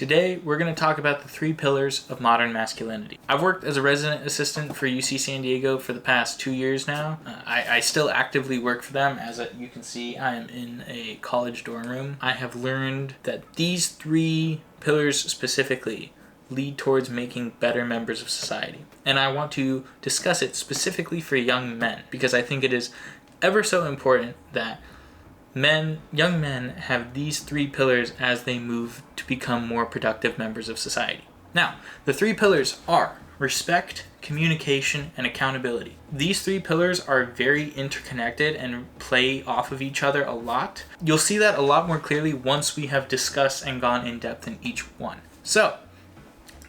Today, we're going to talk about the 3 pillars of modern masculinity. I've worked as a resident assistant for UC San Diego for the past 2 years now. I still actively work for them. As you can see, I am in a college dorm room. I have learned that these 3 pillars specifically lead towards making better members of society. And I want to discuss it specifically for young men, because I think it is ever so important that young men have these 3 pillars as they move to become more productive members of society. Now, the 3 pillars are respect, communication, and accountability. These 3 pillars are very interconnected and play off of each other a lot. You'll see that a lot more clearly once we have discussed and gone in depth in each one. So,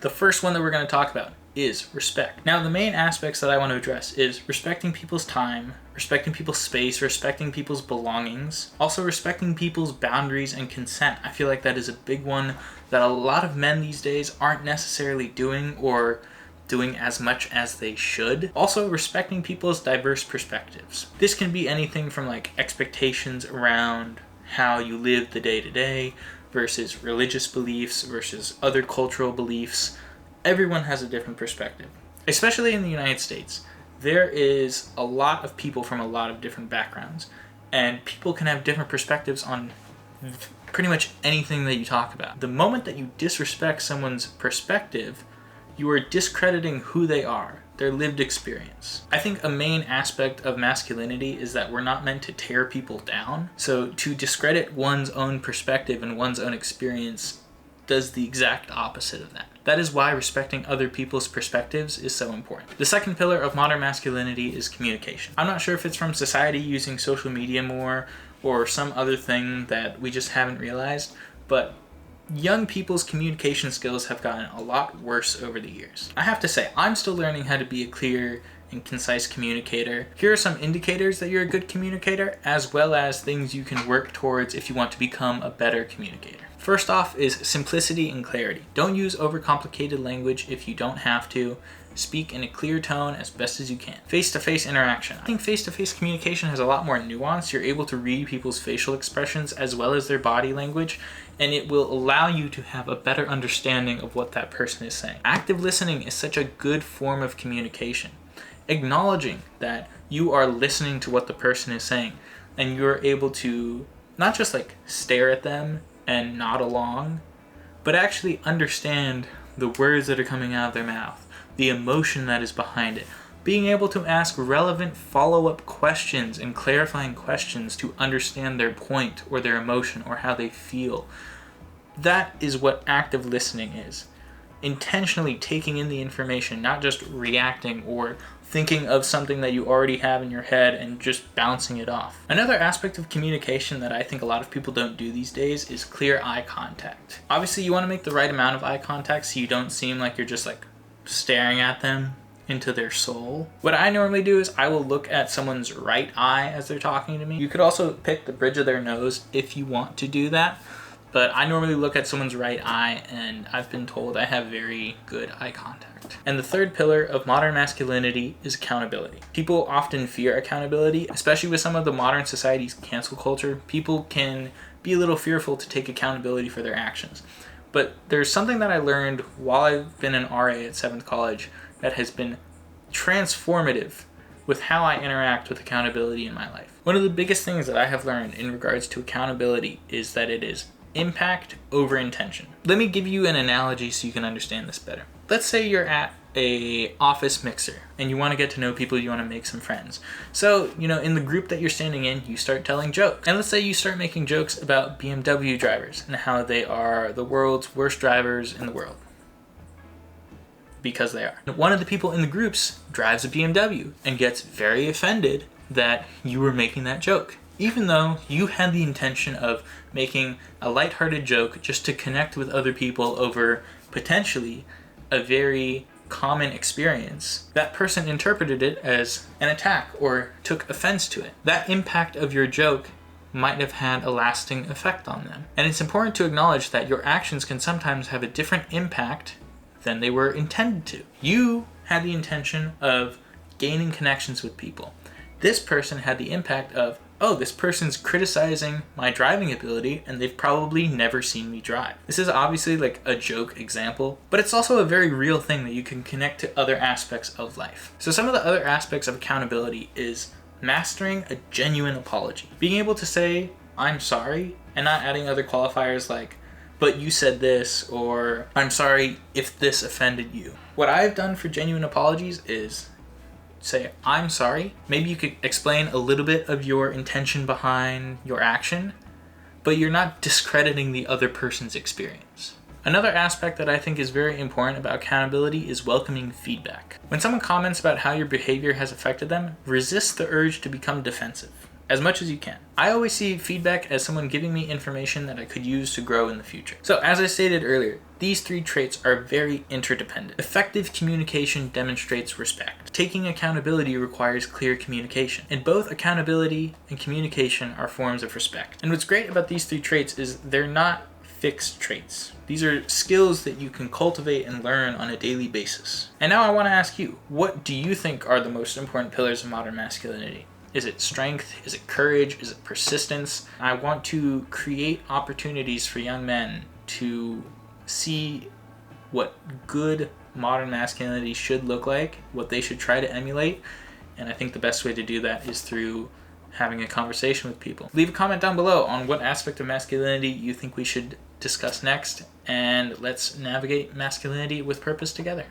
the first one that we're going to talk about is respect. Now, the main aspects that I want to address is respecting people's time, respecting people's space, respecting people's belongings, also respecting people's boundaries and consent. I feel like that is a big one that a lot of men these days aren't necessarily doing or doing as much as they should. Also, respecting people's diverse perspectives. This can be anything from like expectations around how you live the day-to-day versus religious beliefs versus other cultural beliefs. Everyone has a different perspective. Especially in the United States, there is a lot of people from a lot of different backgrounds, and people can have different perspectives on pretty much anything that you talk about. The moment that you disrespect someone's perspective, you are discrediting who they are, their lived experience. I think a main aspect of masculinity is that we're not meant to tear people down. So to discredit one's own perspective and one's own experience does the exact opposite of that. That is why respecting other people's perspectives is so important. The second pillar of modern masculinity is communication. I'm not sure if it's from society using social media more or some other thing that we just haven't realized, but young people's communication skills have gotten a lot worse over the years. I have to say, I'm still learning how to be a clear and concise communicator. Here are some indicators that you're a good communicator, as well as things you can work towards if you want to become a better communicator. First off is simplicity and clarity. Don't use overcomplicated language if you don't have to. Speak in a clear tone as best as you can. Face-to-face interaction. I think face-to-face communication has a lot more nuance. You're able to read people's facial expressions as well as their body language, and it will allow you to have a better understanding of what that person is saying. Active listening is such a good form of communication. Acknowledging that you are listening to what the person is saying, and you're able to not just like stare at them and nod along, but actually understand the words that are coming out of their mouth, the emotion that is behind it. Being able to ask relevant follow-up questions and clarifying questions to understand their point or their emotion or how they feel. That is what active listening is. Intentionally taking in the information, not just reacting or thinking of something that you already have in your head and just bouncing it off. Another aspect of communication that I think a lot of people don't do these days is clear eye contact. Obviously, you want to make the right amount of eye contact so you don't seem like you're just like staring at them into their soul. What I normally do is I will look at someone's right eye as they're talking to me. You could also pick the bridge of their nose if you want to do that. But I normally look at someone's right eye, and I've been told I have very good eye contact. And the third pillar of modern masculinity is accountability. People often fear accountability, especially with some of the modern society's cancel culture. People can be a little fearful to take accountability for their actions. But there's something that I learned while I've been an RA at 7th College that has been transformative with how I interact with accountability in my life. One of the biggest things that I have learned in regards to accountability is that it is impact over intention. Let me give you an analogy so you can understand this better. Let's say you're at a office mixer and you want to get to know people, you want to make some friends. So, in the group that you're standing in, you start telling jokes. And let's say you start making jokes about BMW drivers and how they are the world's worst drivers in the world. Because they are. One of the people in the groups drives a BMW and gets very offended that you were making that joke, even though you had the intention of making a lighthearted joke just to connect with other people over potentially a very common experience. That person interpreted it as an attack or took offense to it. That impact of your joke might have had a lasting effect on them. And it's important to acknowledge that your actions can sometimes have a different impact than they were intended to. You had the intention of gaining connections with people. This person had the impact of, oh, this person's criticizing my driving ability and they've probably never seen me drive. This is obviously like a joke example, but it's also a very real thing that you can connect to other aspects of life. So some of the other aspects of accountability is mastering a genuine apology. Being able to say, I'm sorry, and not adding other qualifiers like, but you said this, or I'm sorry if this offended you. What I've done for genuine apologies is say, I'm sorry. Maybe you could explain a little bit of your intention behind your action, but you're not discrediting the other person's experience. Another aspect that I think is very important about accountability is welcoming feedback. When someone comments about how your behavior has affected them, resist the urge to become defensive as much as you can. I always see feedback as someone giving me information that I could use to grow in the future. So as I stated earlier, these three traits are very interdependent. Effective communication demonstrates respect. Taking accountability requires clear communication. And both accountability and communication are forms of respect. And what's great about these three traits is they're not fixed traits. These are skills that you can cultivate and learn on a daily basis. And now I want to ask you, what do you think are the most important pillars of modern masculinity? Is it strength? Is it courage? Is it persistence? I want to create opportunities for young men to see what good modern masculinity should look like, what they should try to emulate. And I think the best way to do that is through having a conversation with people. Leave a comment down below on what aspect of masculinity you think we should discuss next, and let's navigate masculinity with purpose together.